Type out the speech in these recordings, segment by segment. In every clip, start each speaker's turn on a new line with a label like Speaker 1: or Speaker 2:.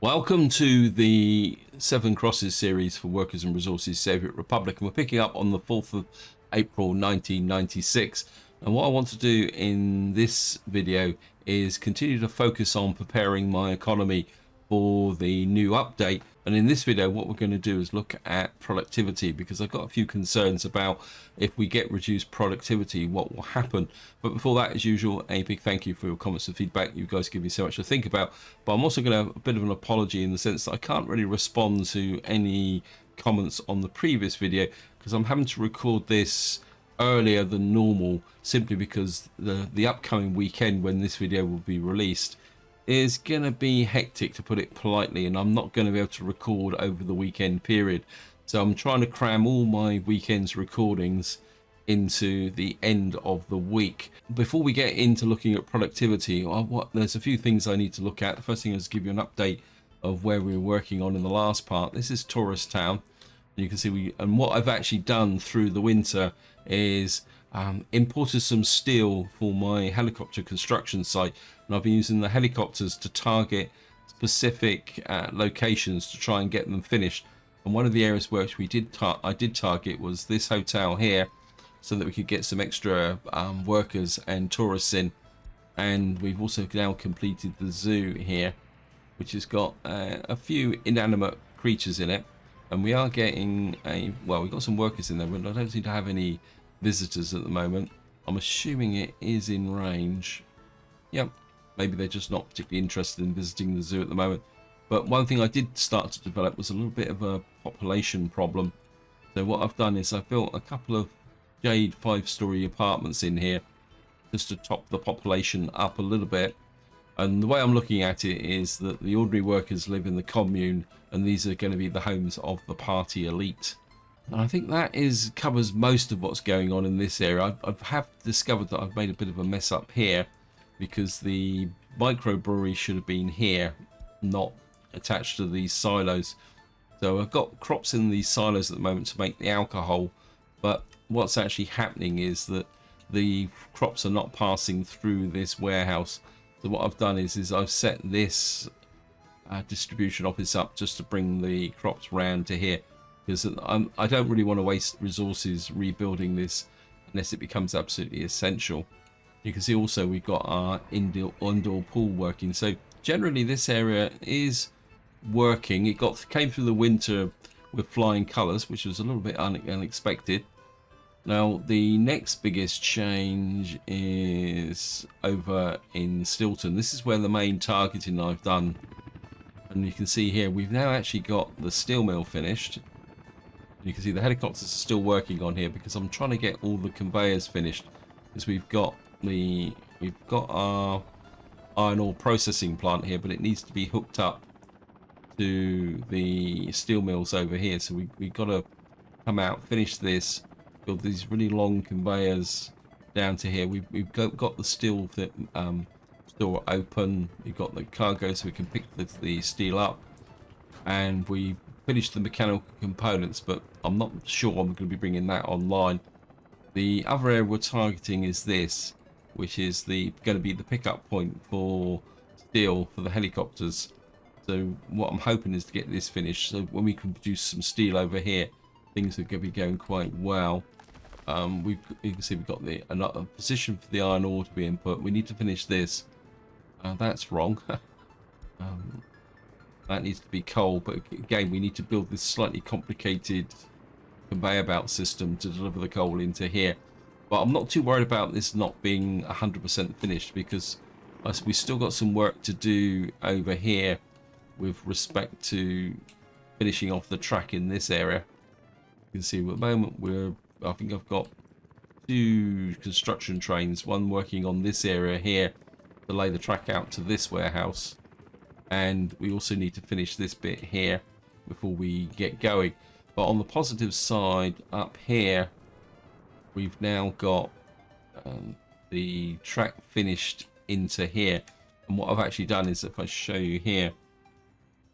Speaker 1: Welcome to the Seven Crosses series for Workers and Resources Soviet Republic, and we're picking up on the 4th of April 1996. And what I want to do in this video is continue to focus on preparing my economy for the new update. And in this video, what we're going to do is look at productivity, because I've got a few concerns about if we get reduced productivity, what will happen. But before that, as usual, a big thank you for your comments and feedback. You guys give me so much to think about. But I'm also going to have a bit of an apology in the sense that I can't really respond to any comments on the previous video because I'm having to record this earlier than normal, simply because the upcoming weekend when this video will be released is gonna be hectic, to put it politely, and I'm not going to be able to record over the weekend period. So I'm trying to cram all my weekend's recordings into the end of the week. Before we get into looking at productivity, there's a few things I need to look at. The first thing is give you an update of where we were working on in the last part. This is Tourist Town. You can see what I've actually done through the winter is imported some steel for my helicopter construction site, and I've been using the helicopters to target specific locations to try and get them finished. And one of the areas where I did target was this hotel here, so that we could get some extra workers and tourists in. And we've also now completed the zoo here, which has got a few inanimate creatures in it. And we are getting we've got some workers in there, but I don't seem to have any visitors at the moment. I'm assuming it is in range. Yep, maybe they're just not particularly interested in visiting the zoo at the moment. But one thing I did start to develop was a little bit of a population problem. So what I've done is I've built a couple of jade 5-story apartments in here just to top the population up a little bit. And the way I'm looking at it is that the ordinary workers live in the commune, and these are going to be the homes of the party elite. And I think that covers most of what's going on in this area. I have discovered that I've made a bit of a mess up here, because the microbrewery should have been here, not attached to these silos. So I've got crops in these silos at the moment to make the alcohol, but what's actually happening is that the crops are not passing through this warehouse. So what I've done is I've set this distribution office up just to bring the crops round to here, because I don't really want to waste resources rebuilding this unless it becomes absolutely essential. You can see also we've got our indoor pool working. So generally this area is working. It came through the winter with flying colours, which was a little bit unexpected. Now the next biggest change is over in Stilton. This is where the main targeting I've done, and you can see here we've now actually got the steel mill finished. You can see the helicopters are still working on here because I'm trying to get all the conveyors finished, because we've got our iron ore processing plant here, but it needs to be hooked up to the steel mills over here. So we've got to come out, finish this, build these really long conveyors down to here. We've got the steel store open. We've got the cargo so we can pick the steel up, and we finished the mechanical components, but I'm not sure I'm going to be bringing that online. The other area we're targeting is this, which is going to be the pickup point for steel for the helicopters. So what I'm hoping is to get this finished, so when we can produce some steel over here, things are going to be going quite well. You can see we've got another position for the iron ore to be input. We need to finish this. That's wrong. That needs to be coal, but again we need to build this slightly complicated conveyor belt system to deliver the coal into here. But I'm not too worried about this not being 100% finished, because we've still got some work to do over here with respect to finishing off the track in this area. You can see at the moment I think I've got 2 construction trains, one working on this area here to lay the track out to this warehouse, and we also need to finish this bit here before we get going. But on the positive side, up here we've now got the track finished into here. And what I've actually done is, if I show you here,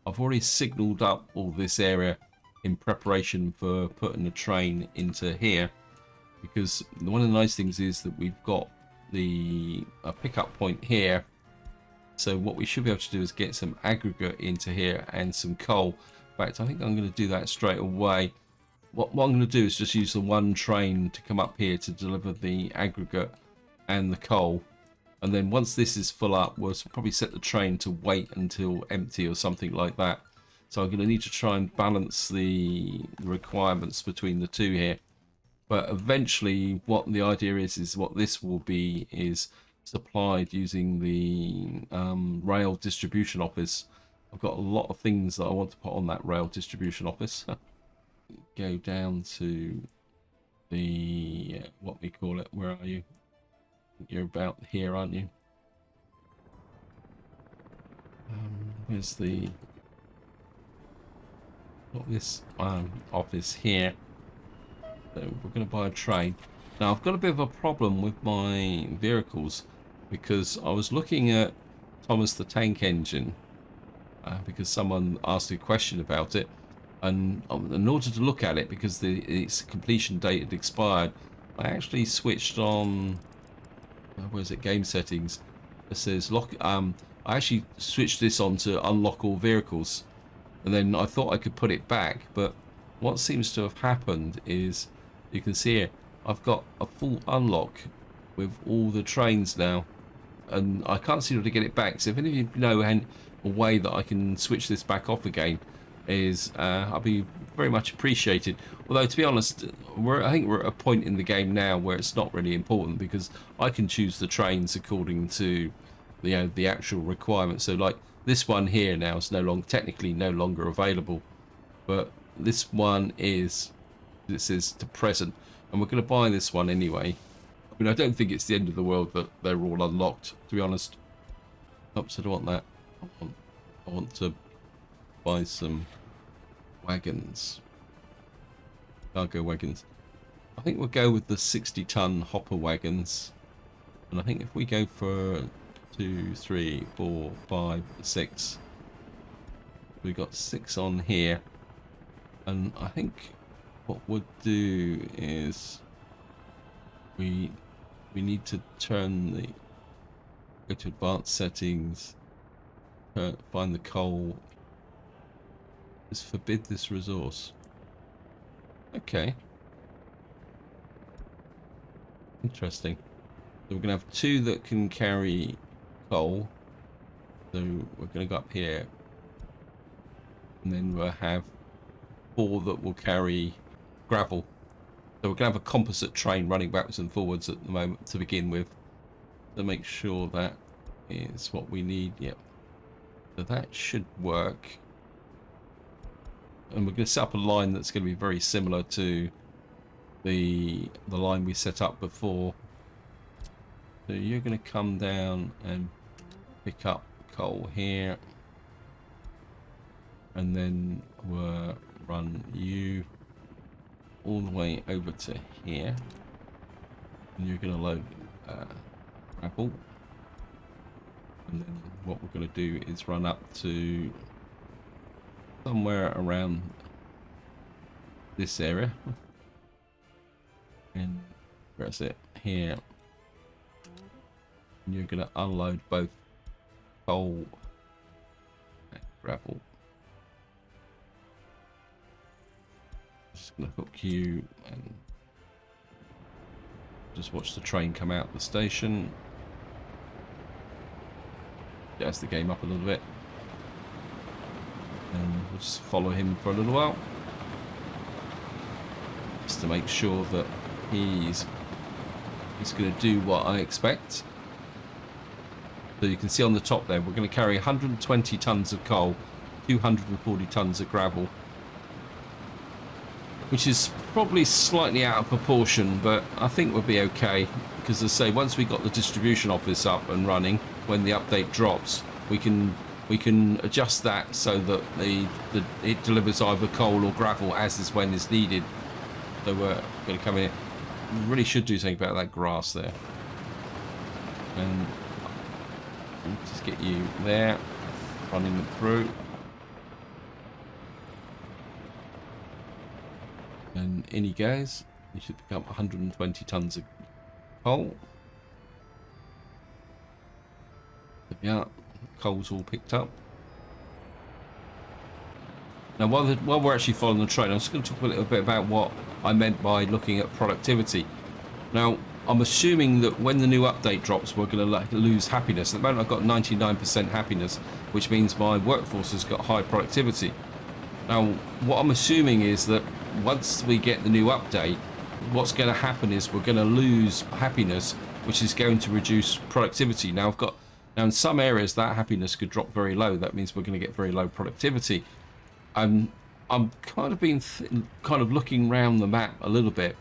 Speaker 1: I've already signaled up all this area in preparation for putting a train into here, because one of the nice things is that we've got a pickup point here So what we should be able to do is get some aggregate into here and some coal. In fact, I think I'm going to do that straight away. What I'm going to do is just use the one train to come up here to deliver the aggregate and the coal. And then once this is full up, we'll probably set the train to wait until empty or something like that. So I'm going to need to try and balance the requirements between the two here. But eventually what the idea is what this will be is supplied using the rail distribution office. I've got a lot of things that I want to put on that rail distribution office. Go down to the, what we call it, where are you? You're about here, aren't you? Where's the, not this office here. So we're going to buy a train. Now I've got a bit of a problem with my vehicles because I was looking at Thomas the Tank Engine because someone asked a question about it, and in order to look at it, because its completion date had expired, I actually switched on where's it, game settings. It says lock. I actually switched this on to unlock all vehicles, and then I thought I could put it back, but what seems to have happened is, you can see here, I've got a full unlock with all the trains now, and I can't seem to get it back. So if any of you know a way that I can switch this back off again, is I'll be very much appreciated. Although to be honest, I think we're at a point in the game now where it's not really important, because I can choose the trains according to the actual requirements. So like this one here now is technically no longer available, but this one is, this is to present, and we're going to buy this one anyway. I mean, I don't think it's the end of the world that they're all unlocked, to be honest. Oh, so I don't want that. I want to buy some wagons, cargo wagons. I think we'll go with the 60-ton hopper wagons, and I think if we go for 2, 3, 4, 5, 6, we've got 6 on here. And I think what we'll do is we need to go to advanced settings, find the coal. Just forbid this resource. Okay. Interesting. So we're going to have 2 that can carry coal. So we're going to go up here. And then we'll have 4 that will carry gravel. So we're going to have a composite train running backwards and forwards at the moment to begin with, to make sure that is what we need. Yep. So that should work. And we're going to set up a line that's going to be very similar to the line we set up before. So you're going to come down and pick up coal here, and then we'll run you all the way over to here, and you're going to load gravel, and then what we're going to do is run up to somewhere around this area, and where's it, here, and you're going to unload both coal and gravel. Just going to hook you and just watch the train come out the station. Jazz the game up a little bit, and we'll just follow him for a little while, just to make sure that he's going to do what I expect. So you can see on the top there, we're going to carry 120 tons of coal, 240 tons of gravel, which is probably slightly out of proportion, but I think we'll be okay, because as I say, once we got the distribution office up and running, when the update drops, we can adjust that so that it delivers either coal or gravel as is when is needed. So we're going to come in. We really should do something about that grass there, and just get you there, running them through. And in he goes. You should pick up 120 tons of coal. Yeah. coal's all picked up. Now, while we're actually following the train, I'm just going to talk a little bit about what I meant by looking at productivity. Now, I'm assuming that when the new update drops, we're going to lose happiness. At the moment, I've got 99% happiness, which means my workforce has got high productivity. Now, what I'm assuming is that once we get the new update, what's going to happen is we're going to lose happiness, which is going to reduce productivity. Now, in some areas that happiness could drop very low. That means we're going to get very low productivity. I'm kind of looking around the map a little bit,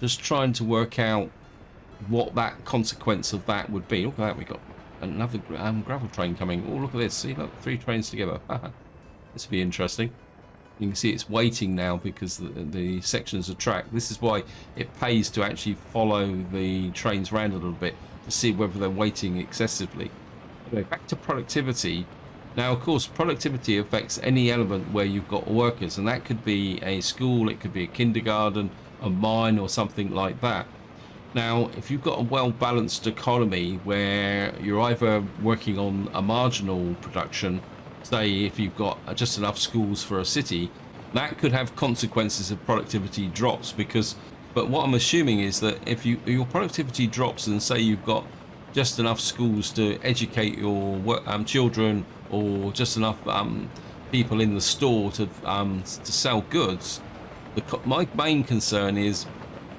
Speaker 1: just trying to work out what that consequence of that would be. Look at that, we got another gravel train coming. Oh, look at this. See, look, 3 trains together. This will be interesting. You can see it's waiting now because the sections are tracked. This is why it pays to actually follow the trains around a little bit to see whether they're waiting excessively. Anyway, back to productivity. Now, of course, productivity affects any element where you've got workers, and that could be a school, it could be a kindergarten, a mine, or something like that. Now, if you've got a well-balanced economy where you're either working on a marginal production, say if you've got just enough schools for a city, that could have consequences of productivity drops but what I'm assuming is that if your productivity drops and say you've got just enough schools to educate your children, or just enough people in the store to sell goods, my main concern is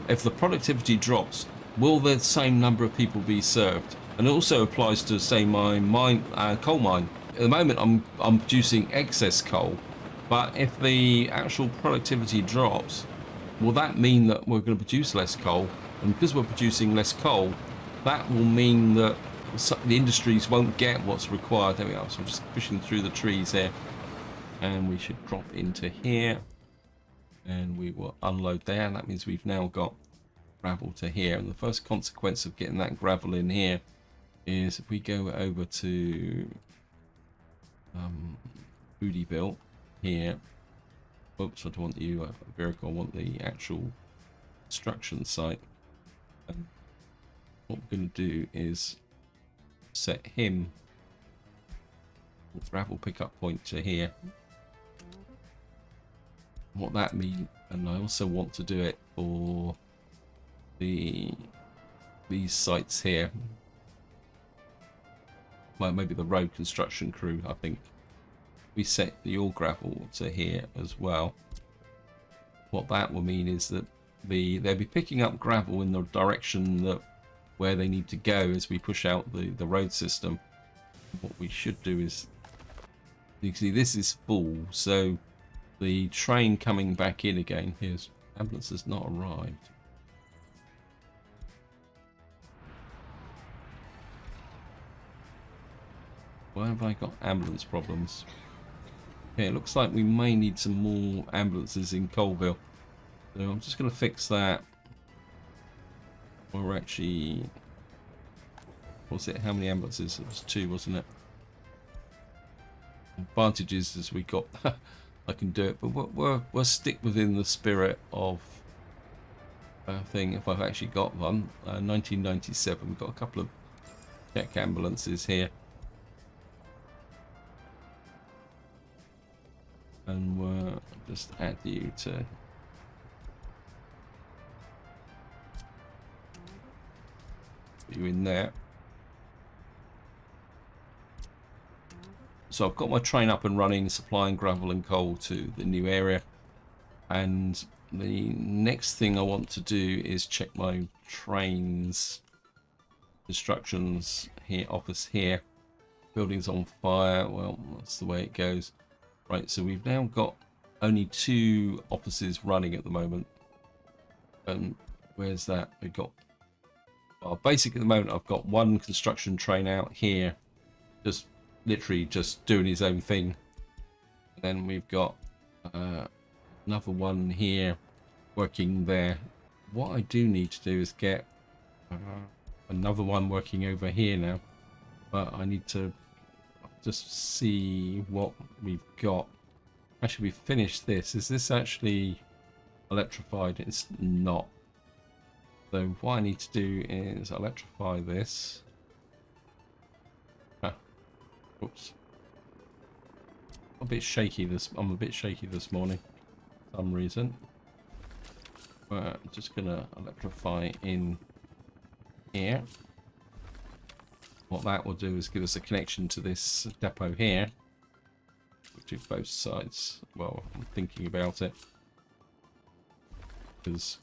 Speaker 1: if the productivity drops, will the same number of people be served? And it also applies to, say, my coal mine. At the moment, I'm producing excess coal, but if the actual productivity drops, will that mean that we're going to produce less coal? And because we're producing less coal, that will mean that the industries won't get what's required. There we are. So we're just pushing through the trees here, and we should drop into here, and we will unload there. And that means we've now got gravel to here. And the first consequence of getting that gravel in here is if we go over to Bootyville here. Oops, I don't want the vehicle. I want the actual construction site. And what we're going to do is set him with gravel pickup point to here. What that means, and I also want to do it for these sites here. Well, maybe the road construction crew. I think we set the ore gravel to here as well. What that will mean is that they'll be picking up gravel in the direction that where they need to go as we push out the road system. What we should do is, you can see this is full, so the train coming back in again. Here's ambulance has not arrived. Why have I got ambulance problems? Okay, it looks like we may need some more ambulances in Colville. So I'm just going to fix that. Or actually, what's it? How many ambulances? It was 2, wasn't it? Advantages is we got. I can do it, but we'll stick within the spirit of thing. If I've actually got one, 1997. We've got a couple of check ambulances here, and we'll just add you to. You in there. So I've got my train up and running, supplying gravel and coal to the new area, and the next thing I want to do is check my trains instructions here. Office here, buildings on fire. Well, that's the way it goes. Right, so we've now got only 2 offices running at the moment. And where's that? We've got, well, basically at the moment I've got 1 construction train out here, just literally just doing his own thing. And then we've got another one here working there. What I do need to do is get another one working over here now, but I need to just see what we've got. Actually, we finished this. Is this actually electrified? It's not. So what I need to do is electrify this. Oops. I'm a bit shaky this morning for some reason. I'm just gonna electrify in here. What that will do is give us a connection to this depot here. We'll do both sides. Well, I'm thinking about it. Because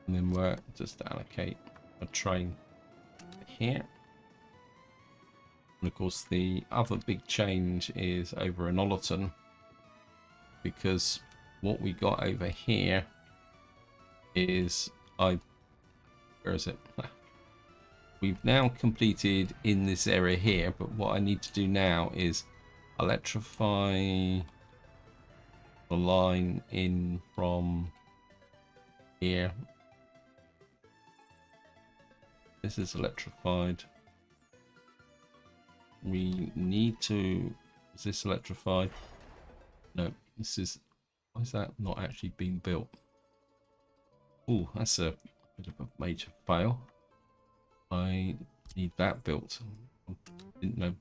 Speaker 1: and then we'll just allocate a train here. And of course the other big change is over in Ollerton, because what we got over here is where is it? We've now completed in this area here, but what I need to do now is electrify the line in from here. This is electrified. We need to... Is this electrified? No, this is... Why is that not actually being built? Oh, that's a bit of a major fail. I need that built. Didn't know.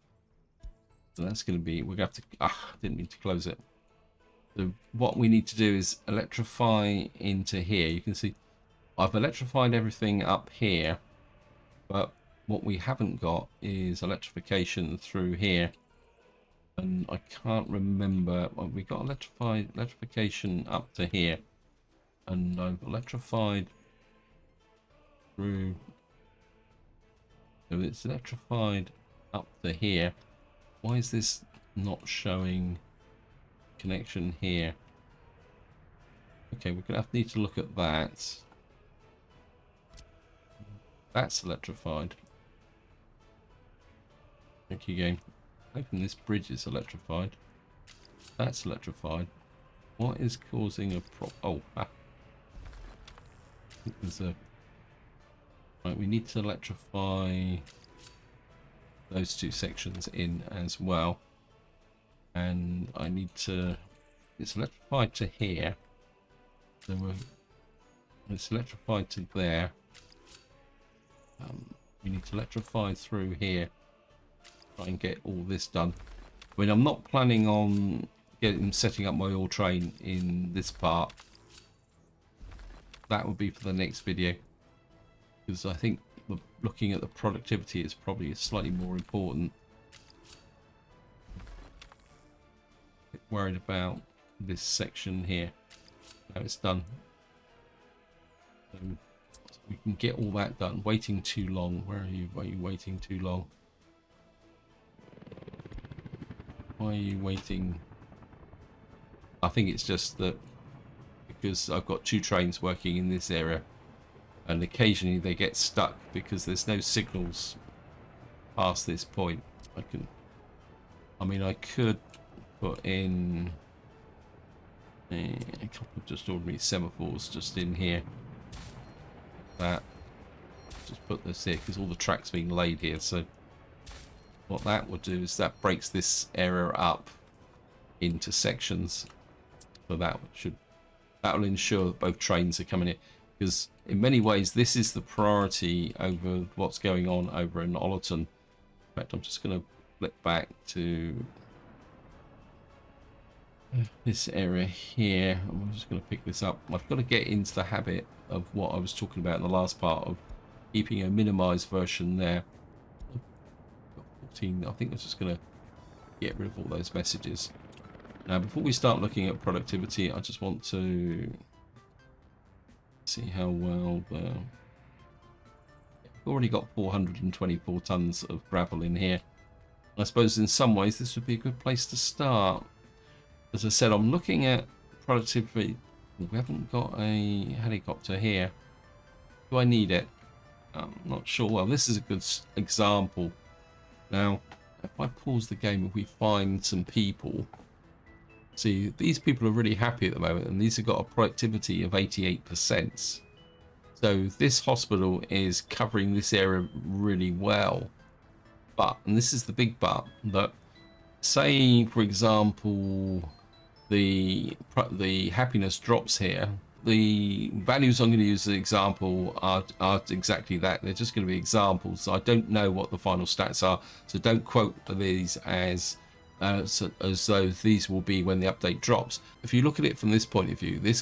Speaker 1: So that's going to be... We're going to have to... didn't mean to close it. So what we need to do is electrify into here. You can see I've electrified everything up here. But what we haven't got is electrification through here, and I can't remember. Well, we got electrification up to here, and I've electrified through. So it's electrified up to here. Why is this not showing connection here? Okay, we're gonna need to look at that. That's electrified. Thank you, game. Hoping this bridge is electrified. That's electrified. What is causing a oh, there's a... Right, we need to electrify those two sections in as well. And I need to... It's electrified to here. So it's electrified to there. We need to electrify through here, try and get all this done. I mean, I'm not planning on setting up my all train in this part. That would be for the next video, because I think looking at the productivity is probably slightly more important. A bit worried about this section here. Now it's done. So we can get all that done. Waiting too long. Where are you? Why are you waiting too long? Why are you waiting? I think it's just that because I've got two trains working in this area, and occasionally they get stuck because there's no signals past this point. I mean, I could put in a couple of just ordinary semaphores just in here. That just put this here because all the track's being laid here. So what that will do is that breaks this area up into sections. So that will ensure that both trains are coming in, because in many ways this is the priority over what's going on over in Ollerton. In fact, I'm just going to flip back to this area here. I'm just going to pick this up. I've got to get into the habit of what I was talking about in the last part of keeping a minimized version there. 14. I think I'm just going to get rid of all those messages. Now, before we start looking at productivity, I just want to see how well we've already got 424 tons of gravel in here. I suppose in some ways this would be a good place to start. As I said, I'm looking at productivity. We haven't got a helicopter here. Do I need it? I'm not sure. Well, this is a good example. Now, if I pause the game, if we find some people, see, these people are really happy at the moment, and these have got a productivity of 88%. So this hospital is covering this area really well. But, and this is the big but, that say, for example, the happiness drops here, the values I'm going to use as an example are exactly that. They're just going to be examples. So I don't know what the final stats are, so don't quote these as though these will be when the update drops. If you look at it from this point of view, this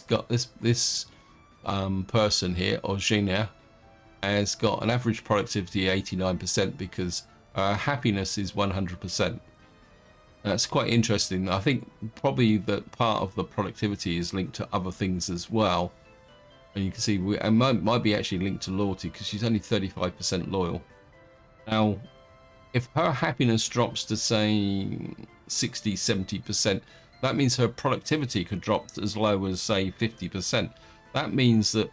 Speaker 1: person here, Eugenia, has got an average productivity of 89% because happiness is 100%. That's quite interesting. I think probably that part of the productivity is linked to other things as well. And you can see it might be actually linked to loyalty because she's only 35% loyal. Now, if her happiness drops to say 60-70%, that means her productivity could drop as low as say 50%. That means that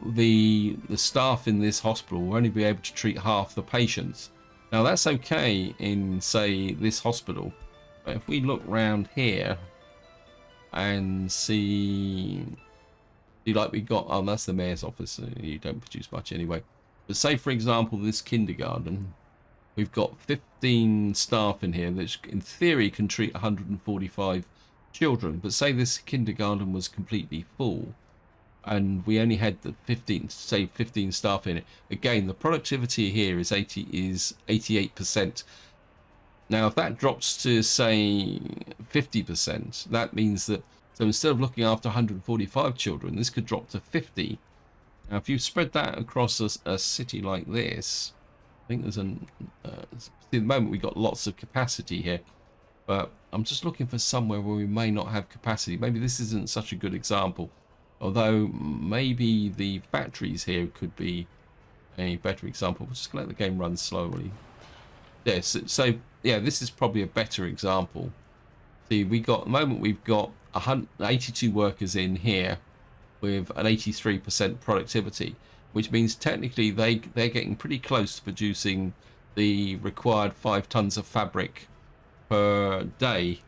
Speaker 1: the staff in this hospital will only be able to treat half the patients. Now that's okay in say this hospital, but if we look round here and see like we got, oh, that's the mayor's office, so you don't produce much anyway. But say for example this kindergarten, we've got 15 staff in here that in theory can treat 145 children, but say this kindergarten was completely full and we only had the 15 staff in it. Again, the productivity here is 88%. Now, if that drops to say 50%, that means that, so instead of looking after 145 children, this could drop to 50. Now, if you spread that across a city like this, I think there's at the moment we've got lots of capacity here, but I'm just looking for somewhere where we may not have capacity. Maybe this isn't such a good example. Although maybe the factories here could be a better example. We'll just let the game run slowly. Yes, so yeah, this is probably a better example. See, at the moment we've got 182 workers in here with an 83% productivity, which means technically they're getting pretty close to producing the required 5 tons of fabric per day.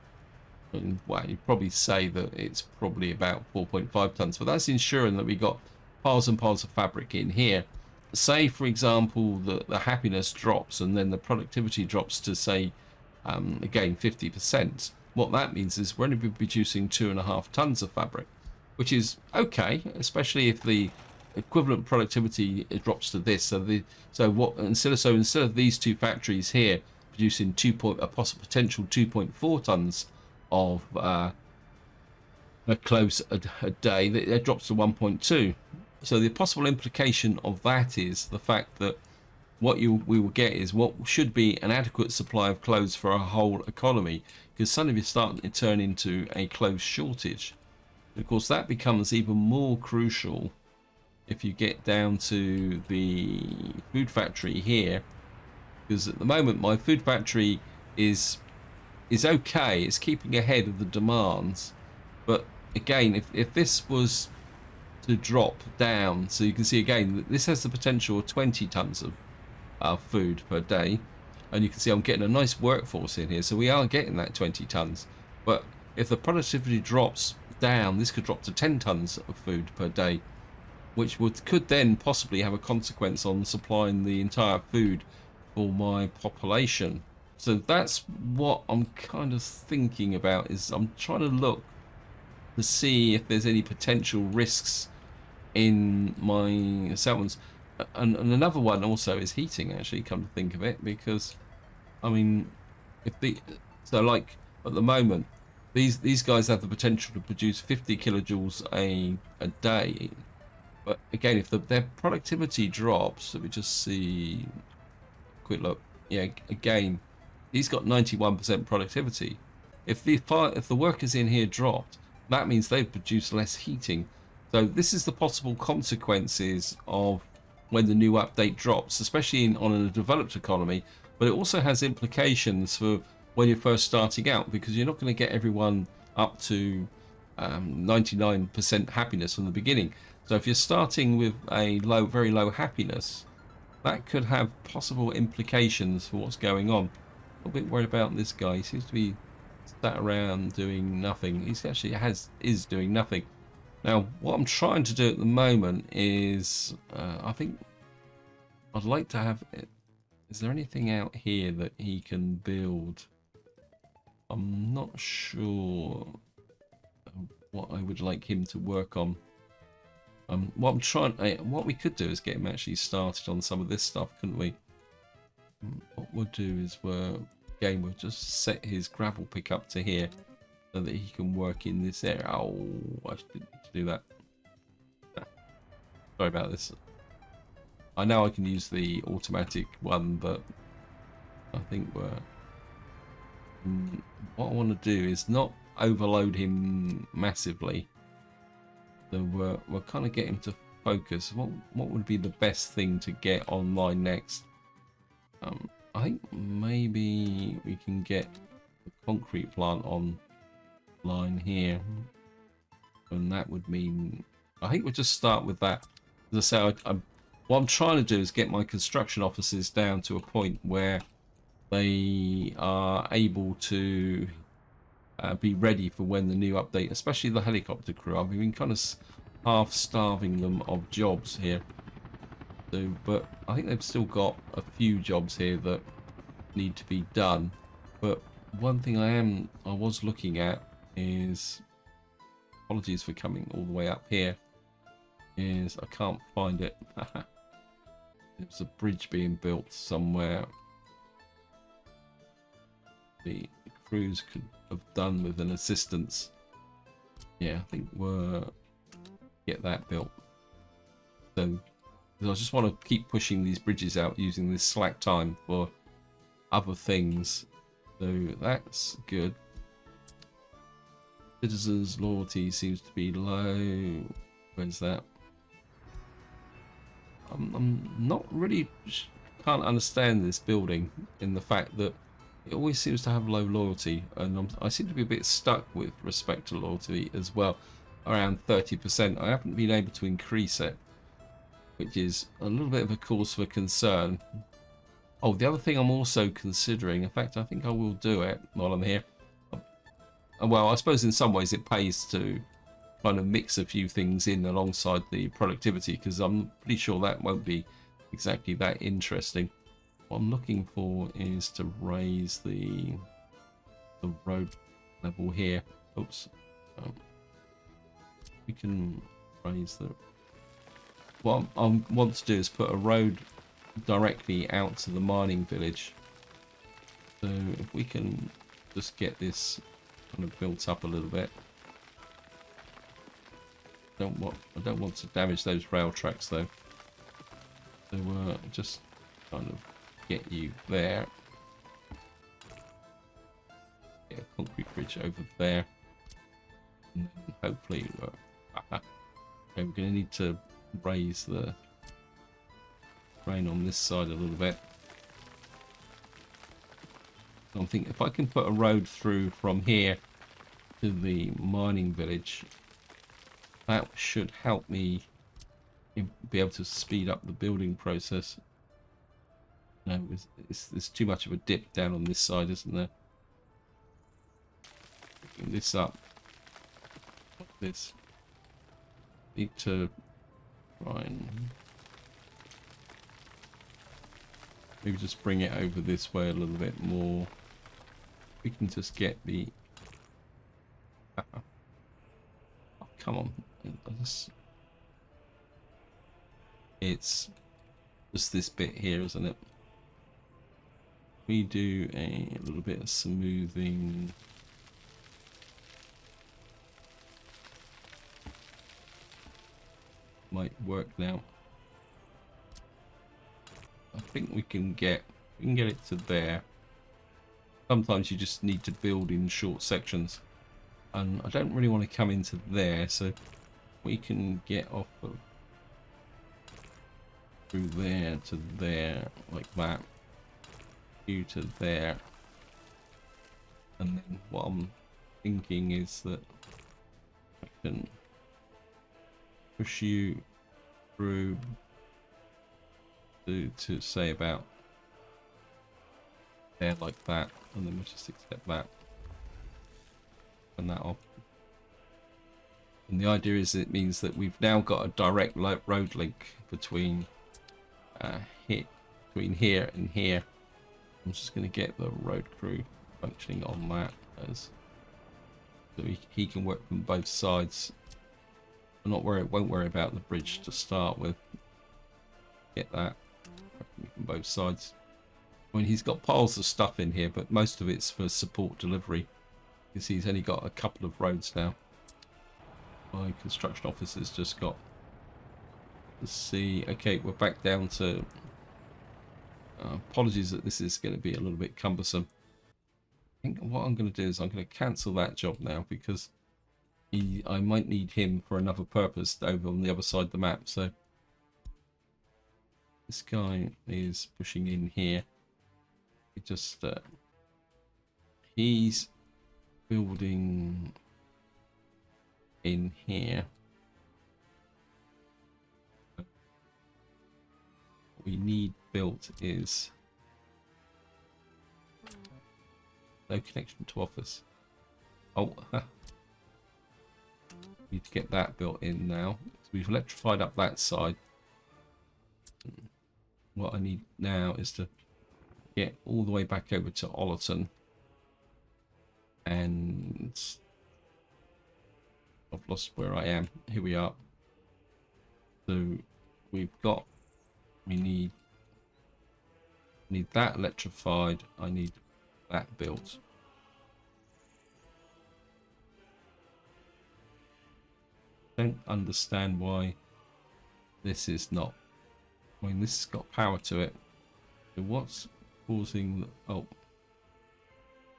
Speaker 1: And, well, you'd probably say that it's probably about 4.5 tons, but that's ensuring that we got piles and piles of fabric in here. Say for example that the happiness drops and then the productivity drops to say again 50%. What that means is we're only producing 2.5 tons of fabric, which is okay, especially if the equivalent productivity drops to this. Instead of these two factories here producing a possible potential 2.4 tons of clothes a day, that drops to 1.2. So the possible implication of that is the fact that what we will get is what should be an adequate supply of clothes for a whole economy, because suddenly we're starting to turn into a clothes shortage. And of course that becomes even more crucial if you get down to the food factory here, because at the moment my food factory is okay, it's keeping ahead of the demands, but again, if this was to drop down, so you can see again this has the potential of 20 tons of food per day, and you can see I'm getting a nice workforce in here, so we are getting that 20 tons. But if the productivity drops down, this could drop to 10 tons of food per day, which could then possibly have a consequence on supplying the entire food for my population. So that's what I'm kind of thinking about, is I'm trying to look to see if there's any potential risks in my settlements. And another one also is heating, actually, come to think of it, because I mean, like at the moment these guys have the potential to produce 50 kilojoules a day, but again, if their productivity drops, let me just see, quick look, yeah, again he's got 91% productivity. If the workers in here dropped, that means they've produced less heating. So this is the possible consequences of when the new update drops, especially on a developed economy, but it also has implications for when you're first starting out, because you're not going to get everyone up to 99% happiness from the beginning. So if you're starting with a very low happiness, that could have possible implications for what's going on. A bit worried about this guy. He seems to be sat around doing nothing. He's actually is doing nothing. Now, what I'm trying to do at the moment is, I think I'd like to have. Is there anything out here that he can build? I'm not sure what I would like him to work on. What I'm trying, what we could do is get him actually started on some of this stuff, couldn't we? What we'll do is we'll just set his gravel pick up to here so that he can work in this area. Oh, I didn't need to do that. Sorry about this. I know I can use the automatic one, but I think what I want to do is not overload him massively. So we'll kind of get him to focus. What would be the best thing to get online next? I think maybe we can get the concrete plant online here, and that would mean I think we'll just start with that. As I say, what I'm trying to do is get my construction offices down to a point where they are able to be ready for when the new update, especially the helicopter crew. I've been kind of half starving them of jobs here. So, but I think they've still got a few jobs here that need to be done. But one thing I was looking at is, apologies for coming all the way up here, is I can't find it. There's a bridge being built somewhere. The crews could have done with an assistance. Yeah, I think we'll get that built. So I just want to keep pushing these bridges out using this slack time for other things. So that's good. Citizens' loyalty seems to be low. Where's that? I'm not really, can't understand this building in the fact that it always seems to have low loyalty, and I seem to be a bit stuck with respect to loyalty as well, around 30%. I haven't been able to increase it, which is a little bit of a cause for concern. Oh, the other thing I'm also considering, in fact, I think I will do it while I'm here. Well, I suppose in some ways it pays to kind of mix a few things in alongside the productivity, because I'm pretty sure that won't be exactly that interesting. What I'm looking for is to raise the road level here. Oops. We can raise the... What I want to do is put a road directly out to the mining village. So if we can just get this kind of built up a little bit. I don't want to damage those rail tracks though. So just kind of get you there. Get a concrete bridge over there. And then hopefully okay, we're going to need to raise the grain on this side a little bit. I think if I can put a road through from here to the mining village, that should help me be able to speed up the building process. No, there's too much of a dip down on this side, isn't there? Picking this up like this. Need to try and maybe just bring it over this way a little bit more. We can just get the... Oh, come on. It's just this bit here, isn't it? We do a little bit of smoothing. Might work now. I think we can get it to there. Sometimes you just need to build in short sections, and I don't really want to come into there, so we can get off of through there to there like that, you to there, and then what I'm thinking is that I can push you through to say about there like that, and then we'll just accept that and that off. And the idea is it means that we've now got a direct road link between here and here. I'm just going to get the road crew functioning on that, as so he can work from both sides Won't worry about the bridge to start with. Get that from both sides. I mean, he's got piles of stuff in here, but most of it's for support delivery. You can see he's only got a couple of roads now. My construction officer's just got. Let's see. Okay, we're back down to. Apologies that this is going to be a little bit cumbersome. I think what I'm going to do is I'm going to cancel that job now because I might need him for another purpose over on the other side of the map. So this guy is pushing in here. It just he's building in here. What we need built is no connection to office. Oh, need to get that built in now. So we've electrified up that side. What I need now is to get all the way back over to Ollerton, and I've lost where I am. Here we are. So we need that electrified. I need that built. Don't understand why this is not. I mean, this has got power to it. So what's causing? Oh,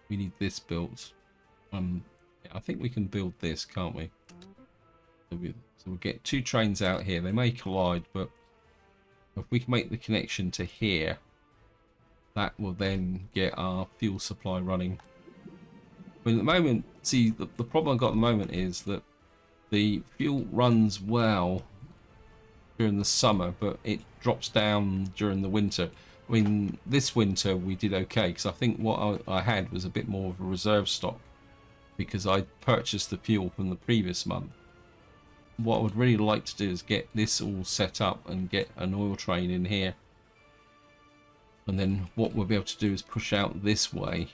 Speaker 1: we need this built. I think we can build this, can't we? So we'll get 2 trains out here. They may collide, but if we can make the connection to here, that will then get our fuel supply running. I mean, at the moment, see, the problem I've got at the moment is that the fuel runs well during the summer, but it drops down during the winter. I mean, this winter we did okay because I think what I had was a bit more of a reserve stock because I purchased the fuel from the previous month. What I would really like to do is get this all set up and get an oil train in here. And then what we'll be able to do is push out this way.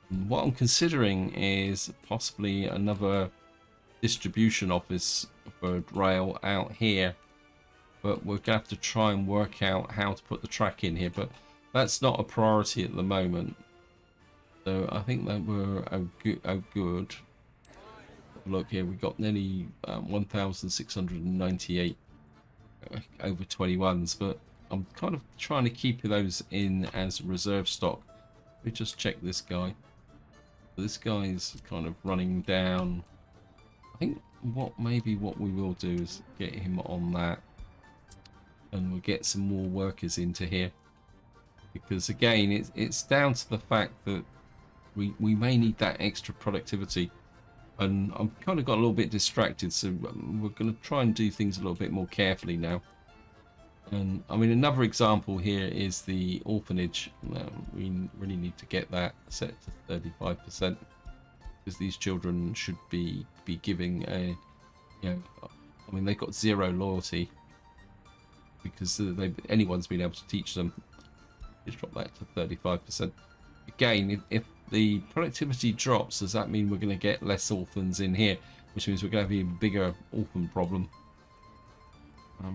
Speaker 1: And what I'm considering is possibly another distribution office for rail out here. But we're going to have to try and work out how to put the track in here. But that's not a priority at the moment. So I think that we're good. Look here, we got nearly 1,698 over 21s, but I'm kind of trying to keep those in as reserve stock. Let me just check this guy. This guy's kind of running down. I think what we will do is get him on that, and we'll get some more workers into here, because again it's down to the fact that we may need that extra productivity. And I've kind of got a little bit distracted, so we're going to try and do things a little bit more carefully now. And I mean, another example here is the orphanage. We really need to get that set to 35%, because these children should be giving a, I mean, they've got 0 loyalty because anyone's been able to teach them. Just drop that to 35%. Again, if the productivity drops, does that mean we're going to get less orphans in here, which means we're going to have an even bigger orphan problem? I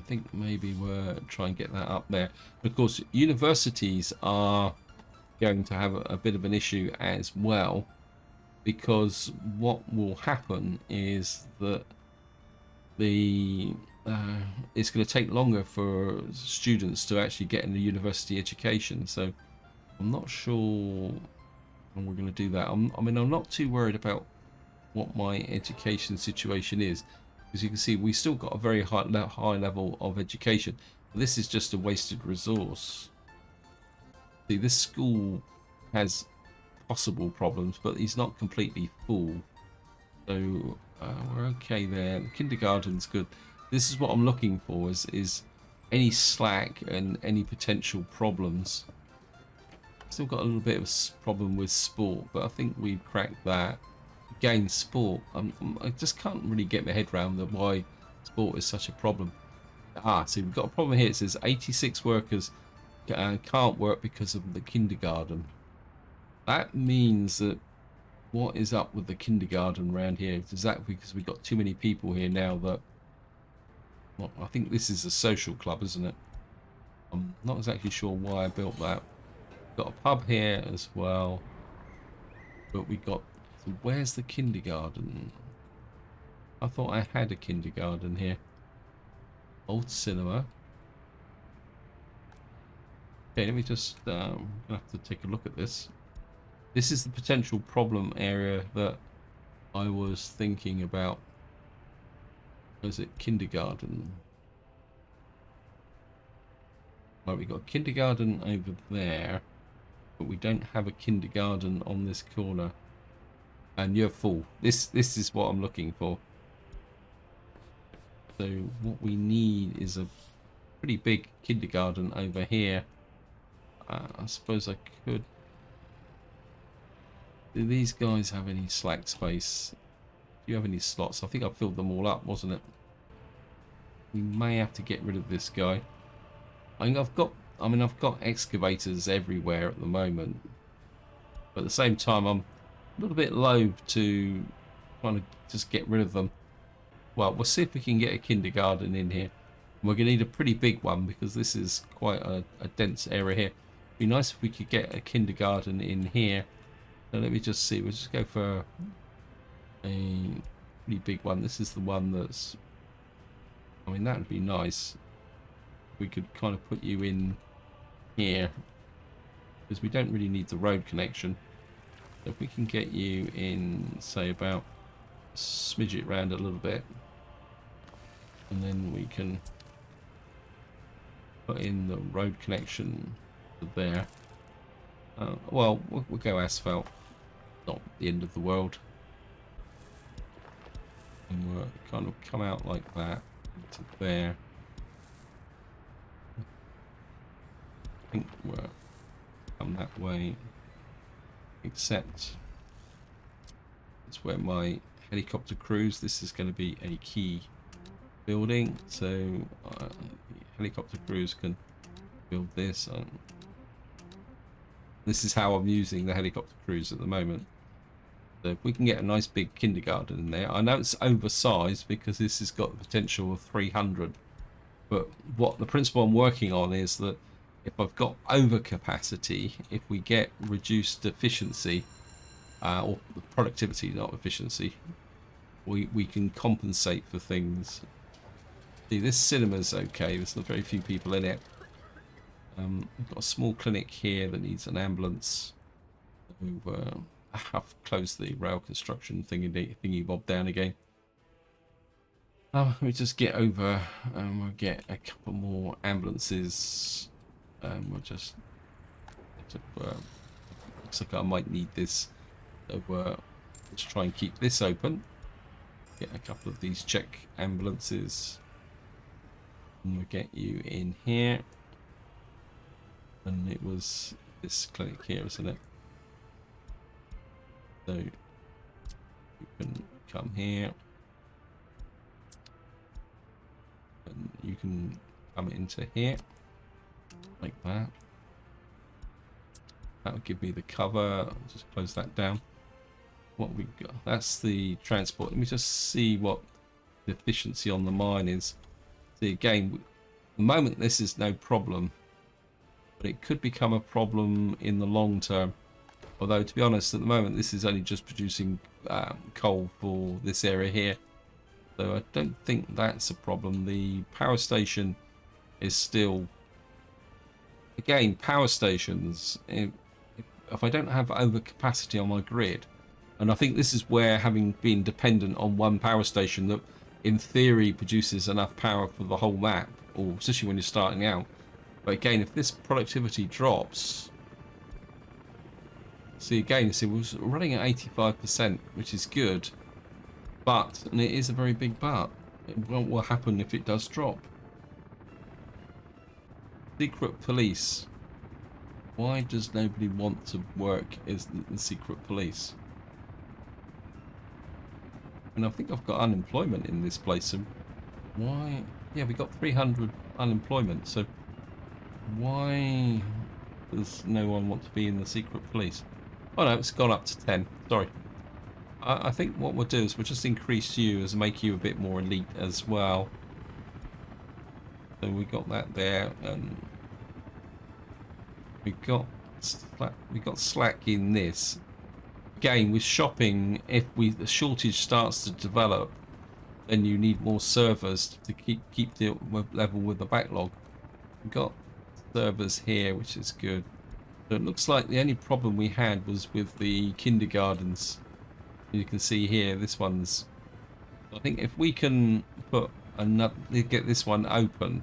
Speaker 1: think maybe we'll try and get that up there. But of course, universities are going to have a bit of an issue as well, because what will happen is that it's going to take longer for students to actually get in the university education. So I'm not sure when we're going to do that. I mean, I'm not too worried about what my education situation is, because you can see we still got a very high level of education. This is just a wasted resource. See, this school has possible problems, but he's not completely full. So we're okay there. The kindergarten's good. This is what I'm looking for, is any slack and any potential problems. Still got a little bit of a problem with sport, but I think we've cracked that. Again, sport. I just can't really get my head around why sport is such a problem. See, we've got a problem here. It says 86 workers can't work because of the kindergarten. That means that what is up with the kindergarten around here? Is that because we've got too many people here now that... Well, I think this is a social club, isn't it? I'm not exactly sure why I built that. Got a pub here as well. But we got... So where's the kindergarten? I thought I had a kindergarten here. Old cinema. Okay, let me just have to take a look at this. This is the potential problem area that I was thinking about. Was it kindergarten? Well, we got a kindergarten over there, but we don't have a kindergarten on this corner. And you're full. This is what I'm looking for. So what we need is a pretty big kindergarten over here. I suppose I could... Do these guys have any slack space? Do you have any slots? I think I filled them all up, wasn't it? We may have to get rid of this guy. I've got excavators everywhere at the moment. But at the same time, I'm a little bit loath to kind of just get rid of them. Well, we'll see if we can get a kindergarten in here. We're going to need a pretty big one because this is quite a dense area here. It'd be nice if we could get a kindergarten in here. So let me just see. We'll just go for a pretty big one. This is the one that's... I mean, that would be nice. We could kind of put you in here because we don't really need the road connection. So if we can get you in, say, about smidge it around a little bit, and then we can put in the road connection to there. Well, we'll go asphalt. Not the end of the world. And we'll kind of come out like that into there. I think we'll come that way. Except it's where my helicopter crews. This is going to be a key building, so helicopter crews can build this. This is how I'm using the helicopter crews at the moment. So if we can get a nice big kindergarten in there. I know it's oversized because this has got the potential of 300, but what the principle I'm working on is that if I've got overcapacity, if we get reduced efficiency, or productivity, not efficiency, we can compensate for things. See, this cinema's okay. There's not very few people in it. We've got a small clinic here that needs an ambulance. I've closed the rail construction thingy bob down again. Let me just get over and we'll get a couple more ambulances. We'll just... looks like I might need this. So let's try and keep this open. Get a couple of these check ambulances. And we'll get you in here. And it was this clinic here, isn't it? So you can come here. And you can come into here. Like that. That'll give me the cover. I'll just close that down. What we got? That's the transport. Let me just see what the efficiency on the mine is. See, again, at the moment this is no problem, but it could become a problem in the long term. Although, to be honest, at the moment this is only just producing coal for this area here, so I don't think that's a problem. The power station is still... Again, power stations, if I don't have overcapacity on my grid, and I think this is where, having been dependent on one power station that in theory produces enough power for the whole map, or especially when you're starting out. But again, if this productivity drops, see again, see we're running at 85%, which is good, but, and it is a very big but, what will happen if it does drop? Secret police. Why does nobody want to work as the secret police? And I think I've got unemployment in this place. So why? Yeah, we got 300 unemployment. So why does no one want to be in the secret police? Oh no, it's gone up to 10. Sorry. I think what we'll do is we'll just increase you as make you a bit more elite as well. So we got that there, and we got slack in this. Again, with shopping, if the shortage starts to develop, then you need more servers to keep the level with the backlog. We've got servers here, which is good. So it looks like the only problem we had was with the kindergartens. You can see here, this one's. I think if we can put another, get this one open,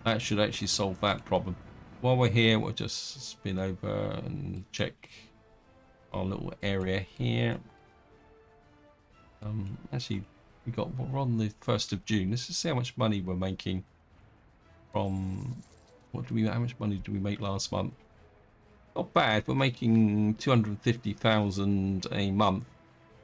Speaker 1: that should actually solve that problem. While we're here, we'll just spin over and check our little area here. Actually, we're on the 1st of June. Let's just see how much money we're making from how much money did we make last month? Not bad. We're making 250,000 a month,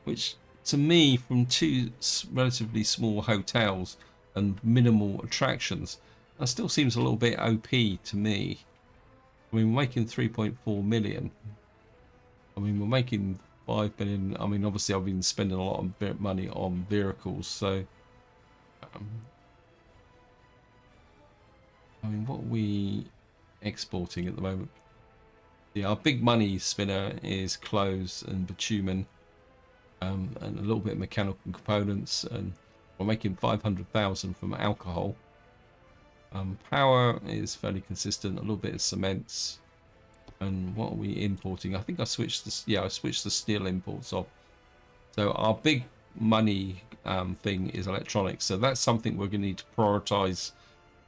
Speaker 1: which to me, from two relatively small hotels and minimal attractions, that still seems a little bit OP to me. I mean, we're making 3.4 million. I mean, we're making 5 million. I mean, obviously, I've been spending a lot of money on vehicles, so. I mean, what are we exporting at the moment? Yeah, our big money spinner is clothes and bitumen, and a little bit of mechanical components, and we're making 500,000 from alcohol. Power is fairly consistent, a little bit of cements. And what are we importing? I think I switched the steel imports off. So our big money thing is electronics. So that's something we're going to need to prioritize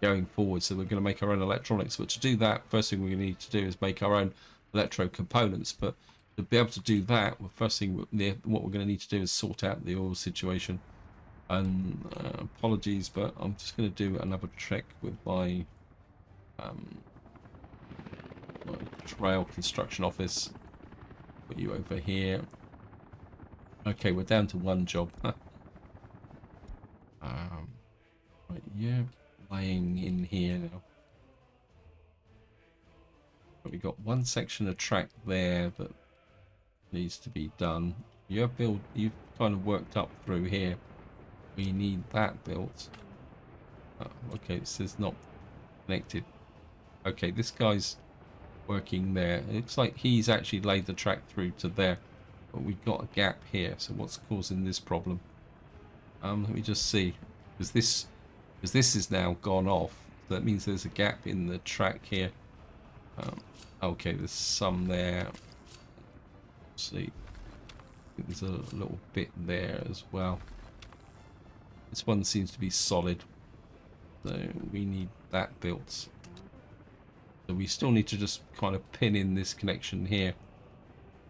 Speaker 1: going forward. So we're going to make our own electronics. But to do that, first thing we're going to need to do is make our own electro components. But to be able to do that, the first thing what we're going to need to do is sort out the oil situation. And apologies, but I'm just going to do another check with my trail construction office. Put you over here. Okay, we're down to one job. Right, yeah, laying in here now. But we've got one section of track there that needs to be done. You've kind of worked up through here. We need that built. Okay, it says not connected. Okay, this guy's working there. It looks like he's actually laid the track through to there, but we've got a gap here. So what's causing this problem? Let me just see, because this is now gone off. That means there's a gap in the track here. Okay, there's some there. Let's see, I think there's a little bit there as well. This one seems to be solid, so we need that built. So we still need to just kind of pin in this connection here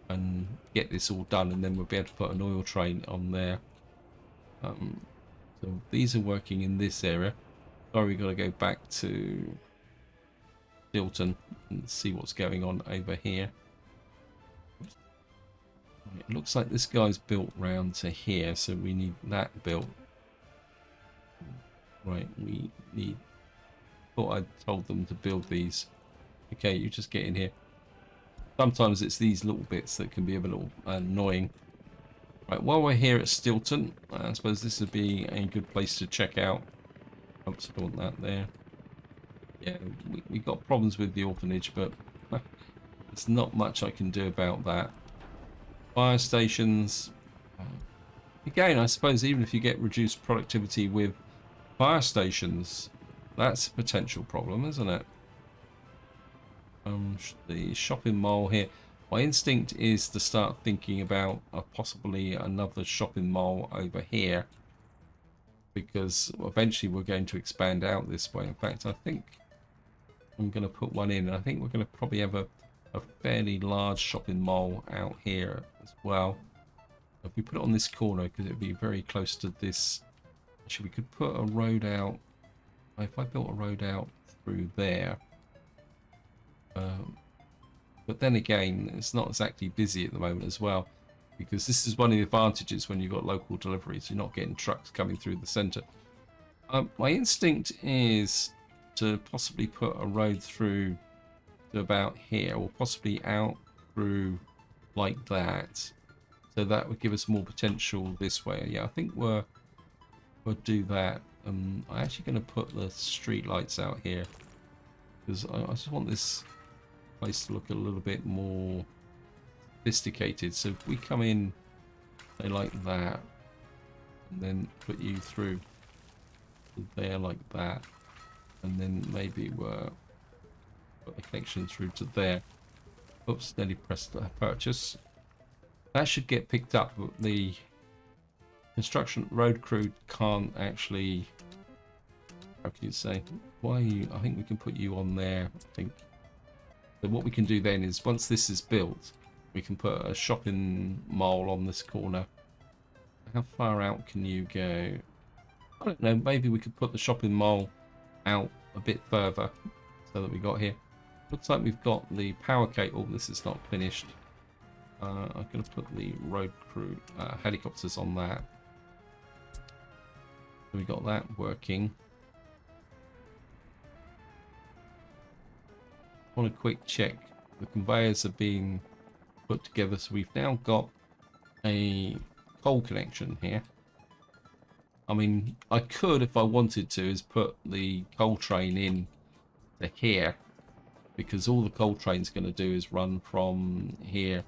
Speaker 1: and get this all done, and then we'll be able to put an oil train on there. So these are working in this area. Sorry, we've got to go back to Stilton and see what's going on over here. It looks like this guy's built round to here, so we need that built. Right, we need. Thought I told them to build these. Okay, you just get in here. Sometimes it's these little bits that can be a little annoying. Right, while we're here at Stilton, I suppose this would be a good place to check out. Oops, I want that there. Yeah, we got problems with the orphanage, but there's not much I can do about that. Fire stations. Again, I suppose even if you get reduced productivity with fire stations, that's a potential problem, isn't it? The shopping mall here. My instinct is to start thinking about possibly another shopping mall over here, because eventually we're going to expand out this way. In fact, I think I'm going to put one in, and I think we're going to probably have a fairly large shopping mall out here as well. If we put it on this corner, because it would be very close to this. Actually, we could put a road out. If I built a road out through there. But then again, it's not exactly busy at the moment as well, because this is one of the advantages when you've got local deliveries. You're not getting trucks coming through the centre. My instinct is to possibly put a road through to about here, or possibly out through like that. So that would give us more potential this way. Yeah, I think we'll do that. I'm actually going to put the street lights out here because I just want this place to look a little bit more sophisticated. So if we come in, say like that, and then put you through there like that, and then maybe we'll put a connection through to there. Oops, nearly pressed purchase. That should get picked up, but the construction road crew can't actually, how can you say, why you, I think we can put you on there, I think. So what we can do then is once this is built, we can put a shopping mall on this corner. How far out can you go? I don't know, maybe we could put the shopping mall out a bit further so that we got here. Looks like we've got the power cable. This is not finished. I'm going to put the road crew helicopters on that. So we got that working. Want a quick check. The conveyors are being put together, so we've now got a coal connection here. I mean, I could, if I wanted to, is put the coal train in to here, because all the coal train's going to do is run from here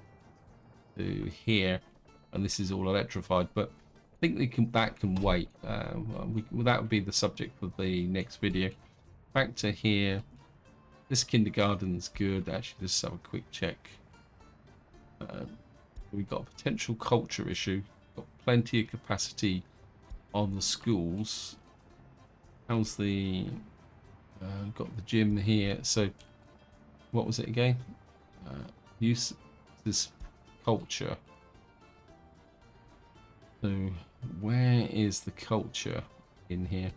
Speaker 1: to here, and this is all electrified. But I think that can wait. That would be the subject for the next video. Back to here. This kindergarten's good. Actually, let's have a quick check. We've got a potential culture issue. Got plenty of capacity on the schools. How's the got the gym here? So what was it again? Use this culture. So where is the culture in here?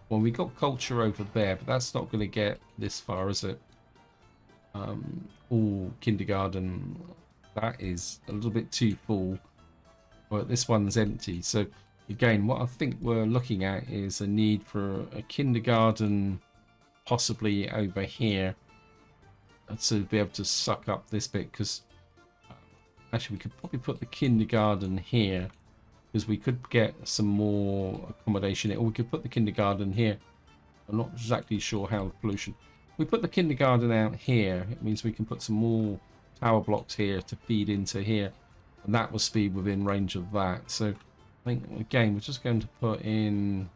Speaker 1: Well, we got culture over there, but that's not going to get this far, is it? All kindergarten, that is a little bit too full. Well, this one's empty. So again, what I think we're looking at is a need for a kindergarten possibly over here to be able to suck up this bit, because actually we could probably put the kindergarten here, because we could get some more accommodation, or we could put the kindergarten here. I'm not exactly sure how the pollution. If we put the kindergarten out here, it means we can put some more tower blocks here to feed into here, and that will be within range of that. So I think again we're just going to put in,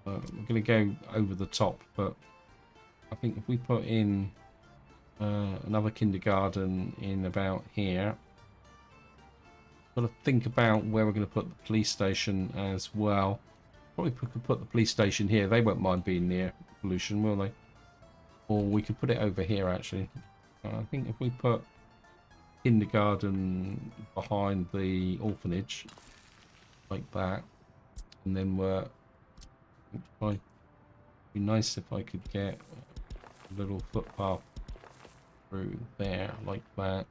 Speaker 1: we're going to go over the top, but I think if we put in another kindergarten in about here, got to think about where we're going to put the police station as well. Probably could put the police station here. They won't mind being near pollution, will they? Or we could put it over here actually. I think if we put kindergarten behind the orphanage like that, and then it'd be nice if I could get a little footpath through there like that.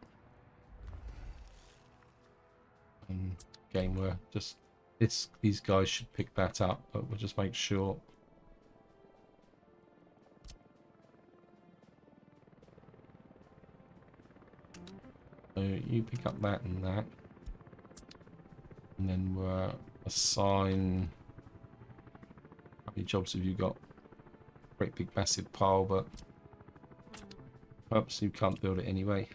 Speaker 1: And again, we're just these guys should pick that up, but we'll just make sure. So you pick up that and that, and then we'll assign. How many jobs have you got? Great big massive pile, but oops, you can't build it anyway.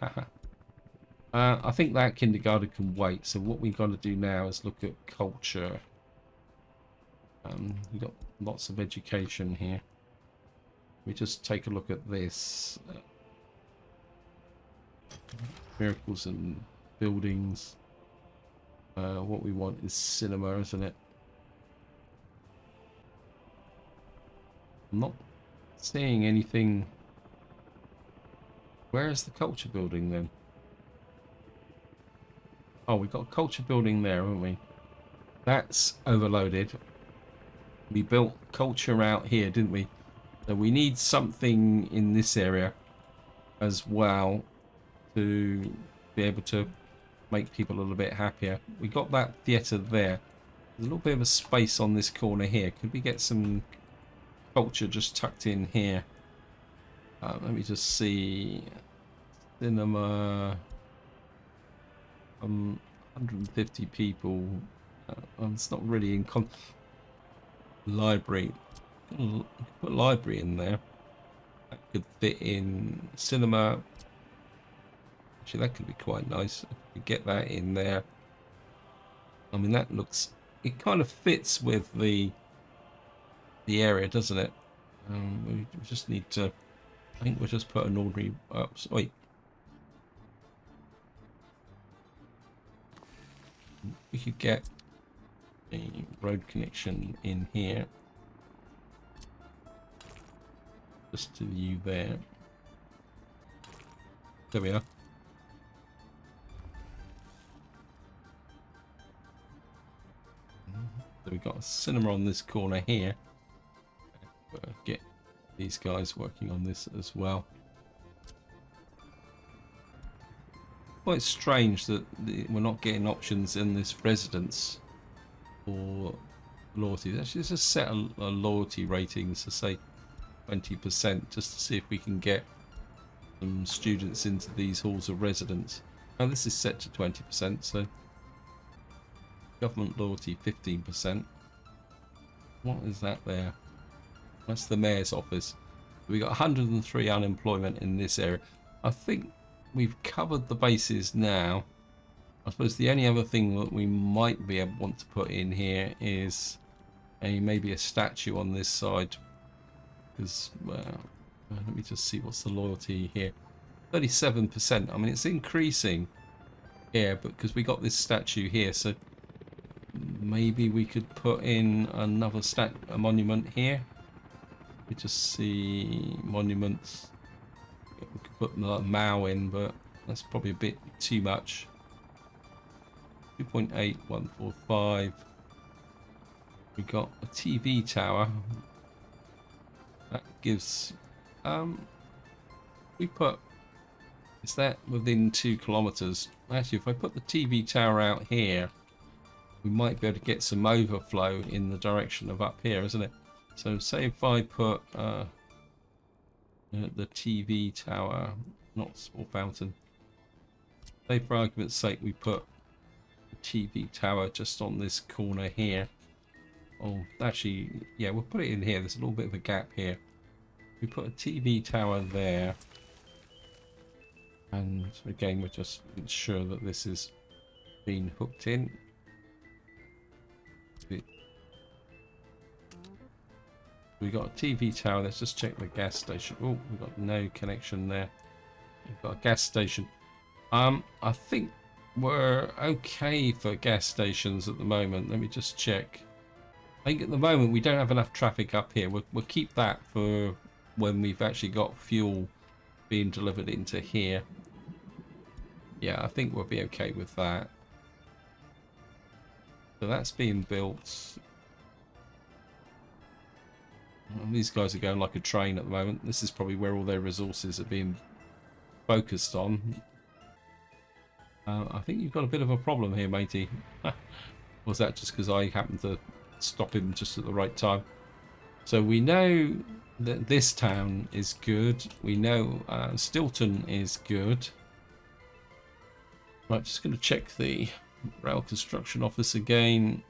Speaker 1: I think that kindergarten can wait. So what we've got to do now is look at culture. We've got lots of education here. We just take a look at this. Miracles and buildings. What we want is cinema, isn't it? I'm not seeing anything. Where is the culture building then? Oh, we've got a culture building there, haven't we? That's overloaded. We built culture out here, didn't we? So we need something in this area as well to be able to make people a little bit happier. We got that theatre there. There's a little bit of a space on this corner here. Could we get some culture just tucked in here? Let me just see. Cinema. 150 people. It's not really in library. Put library in there. That could fit in cinema. Actually, that could be quite nice if we get that in there. I mean, that looks. It kind of fits with the area, doesn't it? We just need to. I think we'll just put an ordinary. Wait. We could get a road connection in here. Just to you there. There we are. So we've got a cinema on this corner here. Get these guys working on this as well. Quite strange that we're not getting options in this residence for loyalty. Actually, let's just set a loyalty ratings to say 20%, just to see if we can get some students into these halls of residence. Now this is set to 20%, so government loyalty 15%. What is that there? That's the mayor's office. We got 103 unemployment in this area. I think we've covered the bases now. I suppose the only other thing that we might want to put in here is maybe a statue on this side. Because, well, let me just see what's the loyalty here. 37%. I mean, it's increasing here, but because we got this statue here, so maybe we could put in another a monument here. We just see monuments. We could put Mao in, but that's probably a bit too much. 2.8145. We got a TV tower. That gives. We put. Is that within 2 kilometers? Actually, if I put the TV tower out here, we might be able to get some overflow in the direction of up here, isn't it? So say if I put the TV tower, not small fountain. Say for argument's sake we put the TV tower just on this corner here. Oh, actually, yeah, we'll put it in here. There's a little bit of a gap here. We put a TV tower there. And again, we'll just ensure that this is being hooked in. We got a TV tower. Let's just check the gas station. Oh, we've got no connection there. We've got a gas station. I think we're okay for gas stations at the moment. Let me just check. I think at the moment we don't have enough traffic up here. We'll keep that for when we've actually got fuel being delivered into here. Yeah, I think we'll be okay with that. So that's being built. Well, these guys are going like a train at the moment. This is probably where all their resources are being focused on. I think you've got a bit of a problem here, matey. Was that just because I happened to stop him just at the right time? So we know that this town is good. We know Stilton is good. Right, just going to check the rail construction office again.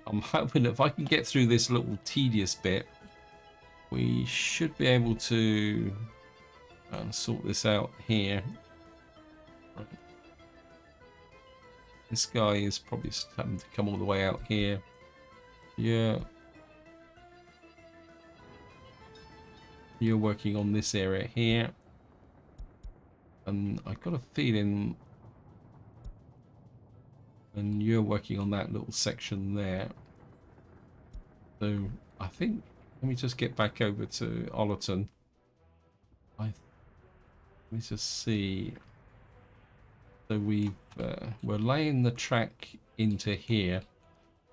Speaker 1: I'm hoping that if I can get through this little tedious bit, we should be able to sort this out here. Right. This guy is probably having to come all the way out here. Yeah. You're working on this area here. And I've got a feeling... And you're working on that little section there. So I think, let me just get back over to Ollerton. Let me just see. So we're laying the track into here.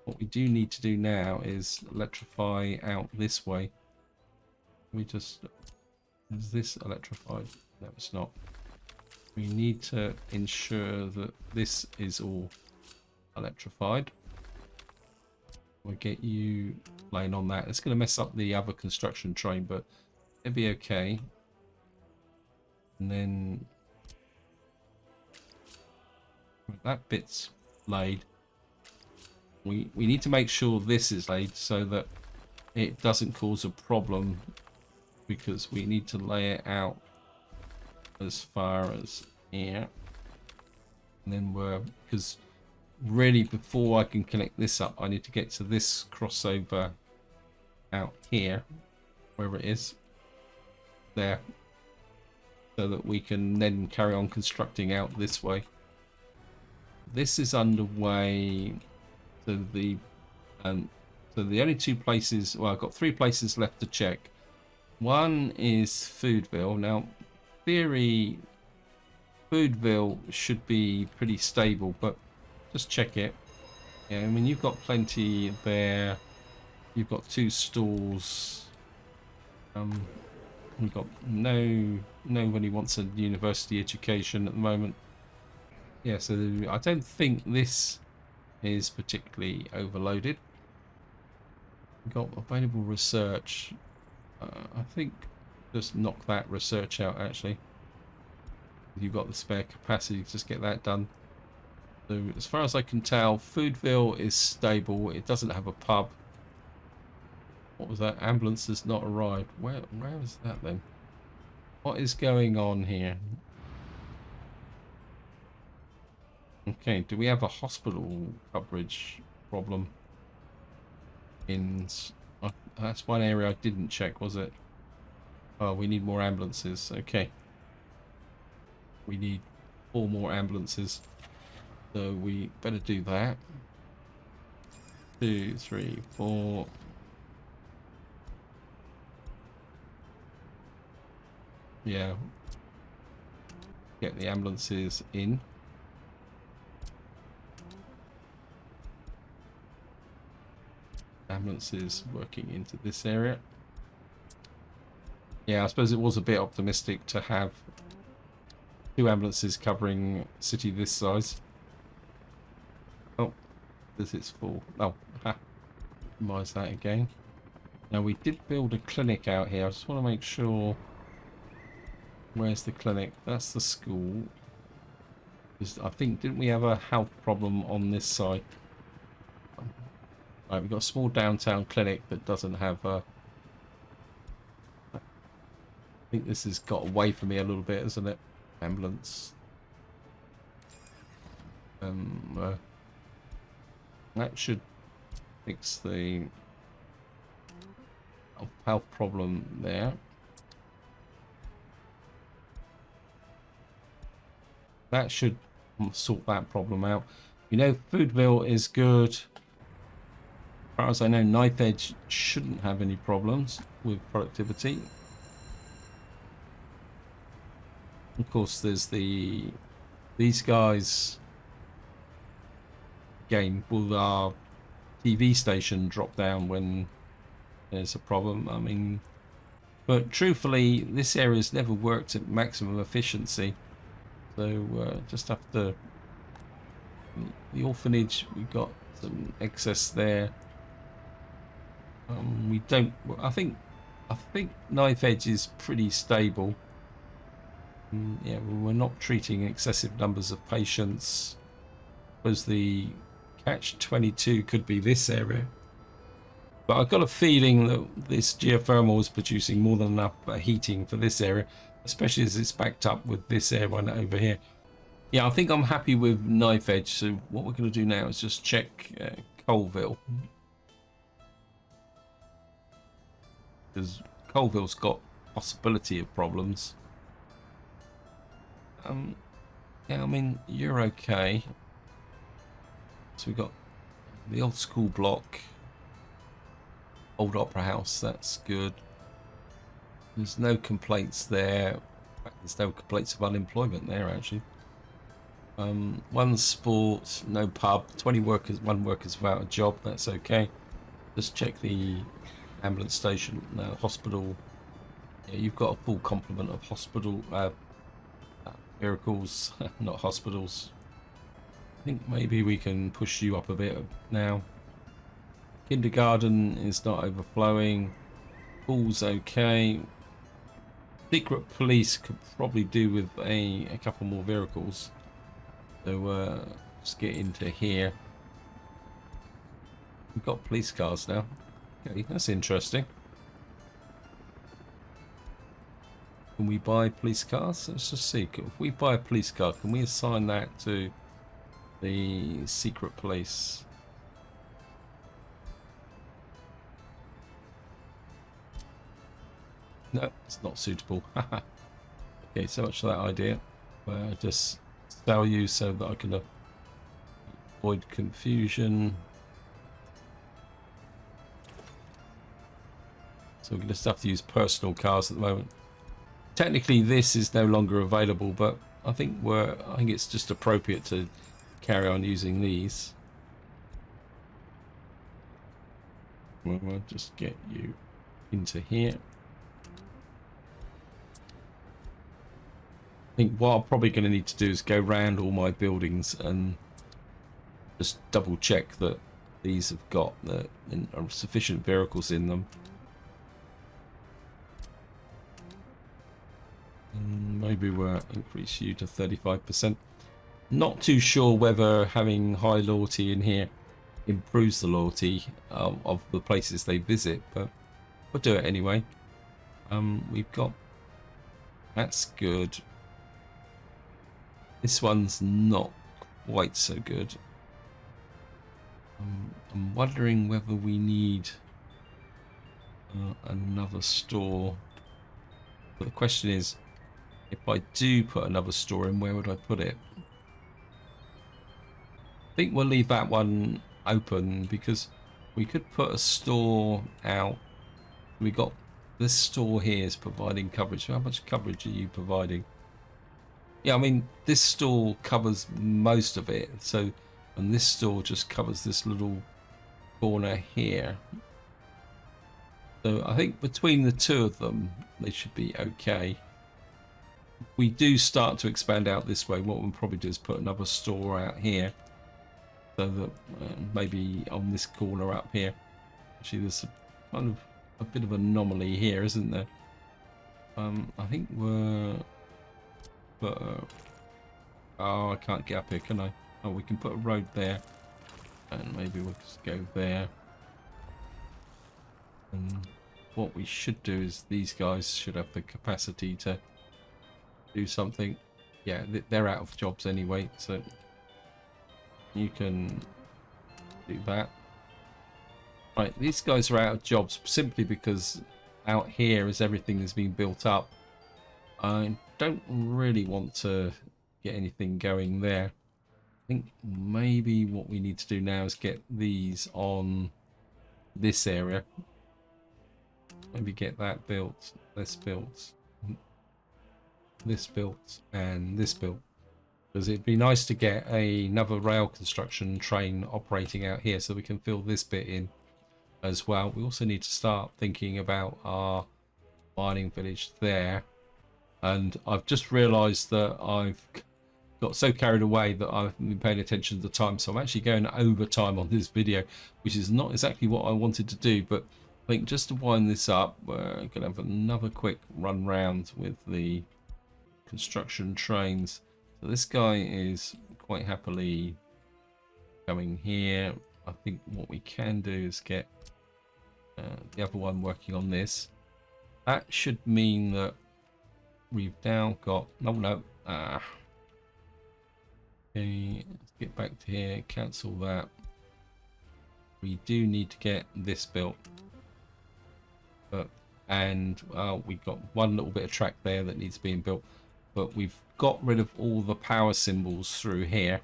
Speaker 1: What we do need to do now is electrify out this way. We just, is this electrified? No, it's not. We need to ensure that this is all electrified. We'll get you laying on that. It's going to mess up the other construction train, but it'll be okay. And then That bit's laid. We need to make sure this is laid so that it doesn't cause a problem, because we need to lay it out as far as here. And then because really before I can connect this up, I need to get to this crossover out here, wherever it is, there, so that we can then carry on constructing out this way. This is underway. So the only two places, well, I've got 3 places left to check. One is Foodville. Now, theory, Foodville should be pretty stable, but just check it. Yeah, I mean, you've got plenty there. You've got 2 stores. We've got nobody wants a university education at the moment. Yeah, so I don't think this is particularly overloaded. We've got available research. I think just knock that research out, actually. You've got the spare capacity, just get that done. So as far as I can tell, Foodville is stable. It doesn't have a pub. What was that? Ambulance has not arrived. Where is that then? What is going on here? Okay, do we have a hospital coverage problem? That's one area I didn't check, was it? Oh, we need more ambulances. Okay. We need 4 more ambulances. So we better do that. 2, 3, 4. Yeah. Get the ambulances in. Ambulances working into this area. Yeah, I suppose it was a bit optimistic to have 2 ambulances covering a city this size. Oh, this is full. Oh, minimize that again. Now, we did build a clinic out here. I just want to make sure. Where's the clinic? That's the school. I think, didn't we have a health problem on this side? Right, we've got a small downtown clinic that doesn't have a... I think this has got away from me a little bit, isn't it? Ambulance. That should fix the health problem there. That should sort that problem out. You know, Foodville is good. As far as I know, Knife Edge shouldn't have any problems with productivity. Of course, there's these guys. Again, will our TV station drop down when there's a problem? I mean, but truthfully, this area's never worked at maximum efficiency. So just have to. The orphanage, we've got some excess there. We don't. I think Knife Edge is pretty stable. Yeah, we're not treating excessive numbers of patients. Was the catch-22 could be this area, but I've got a feeling that this geothermal is producing more than enough heating for this area, especially as it's backed up with this air one over here. Yeah, I think I'm happy with Knife Edge. So what we're going to do now is just check Colville, because Colville's got possibility of problems. Yeah, I mean, you're okay. So we've got the old school block, old opera house, that's good. There's no complaints there. In fact, there's no complaints of unemployment there, actually. 1 sport, no pub, 20 workers, 1 worker's without a job, that's okay. Just check the ambulance station, no, hospital. Yeah, you've got a full complement of hospital vehicles, not hospitals. I think maybe we can push you up a bit now. Kindergarten is not overflowing. Pool's okay. Secret police could probably do with a couple more vehicles. So let's get into here. We've got police cars now. Okay, that's interesting. Can we buy police cars? Let's just see. If we buy a police car, can we assign that to the secret police? No, it's not suitable. Okay, so much for that idea. Where I just sell you so that I can avoid confusion. So we're going to have to use personal cars at the moment. Technically, this is no longer available, but I think it's just appropriate to carry on using these. We'll just get you into here. I think what I'm probably going to need to do is go around all my buildings and just double check that these have got sufficient vehicles in them. And maybe we'll increase you to 35%. Not too sure whether having high loyalty in here improves the loyalty of the places they visit, but we'll do it anyway. We've got... That's good. This one's not quite so good. I'm wondering whether we need another store. But the question is, if I do put another store in, where would I put it? I think we'll leave that one open because we could put a store out. We got this store here is providing coverage. How much coverage are you providing? Yeah, I mean, this store covers most of it. So, and this store just covers this little corner here. So I think between the two of them, they should be okay. If we do start to expand out this way, what we'll probably do is put another store out here. So that maybe on this corner up here. Actually, there's kind of a bit of an anomaly here, isn't there? I think we're... oh, I can't get up here, can I? Oh, we can put a road there. And maybe we'll just go there. And what we should do is these guys should have the capacity to do something. Yeah, they're out of jobs anyway, so you can do that. Right, these guys are out of jobs simply because out here as everything is being built up, I don't really want to get anything going there. I think maybe what we need to do now is get these on this area. Maybe get that built, this built, this built, and this built. Because it'd be nice to get another rail construction train operating out here so we can fill this bit in as well. We also need to start thinking about our mining village there. And I've just realised that I've got so carried away that I haven't been paying attention to the time. So I'm actually going over time on this video, which is not exactly what I wanted to do. But I think just to wind this up, we're going to have another quick run round with the construction trains. So this guy is quite happily coming here. I think what we can do is get the other one working on this. That should mean that we've now got... No. Okay, let's get back to here. Cancel that. We do need to get this built. And we've got one little bit of track there that needs being built. But we've got rid of all the power symbols through here.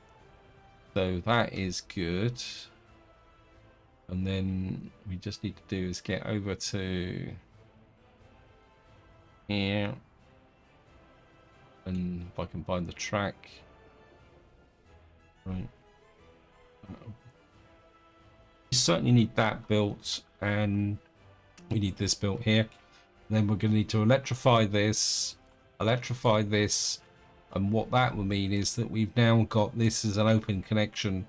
Speaker 1: So that is good. And then we just need to do is get over to here. And if I can find the track. Right. We certainly need that built, and we need this built here. And then we're going to need to electrify this, and what that will mean is that we've now got this as an open connection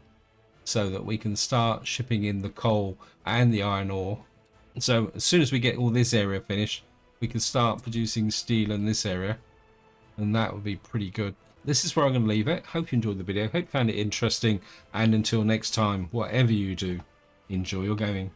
Speaker 1: so that we can start shipping in the coal and the iron ore. So as soon as we get all this area finished, we can start producing steel in this area, and that would be pretty good. this is where I'm going to leave it. Hope you enjoyed the video. Hope you found it interesting. And until next time, whatever you do, enjoy your gaming.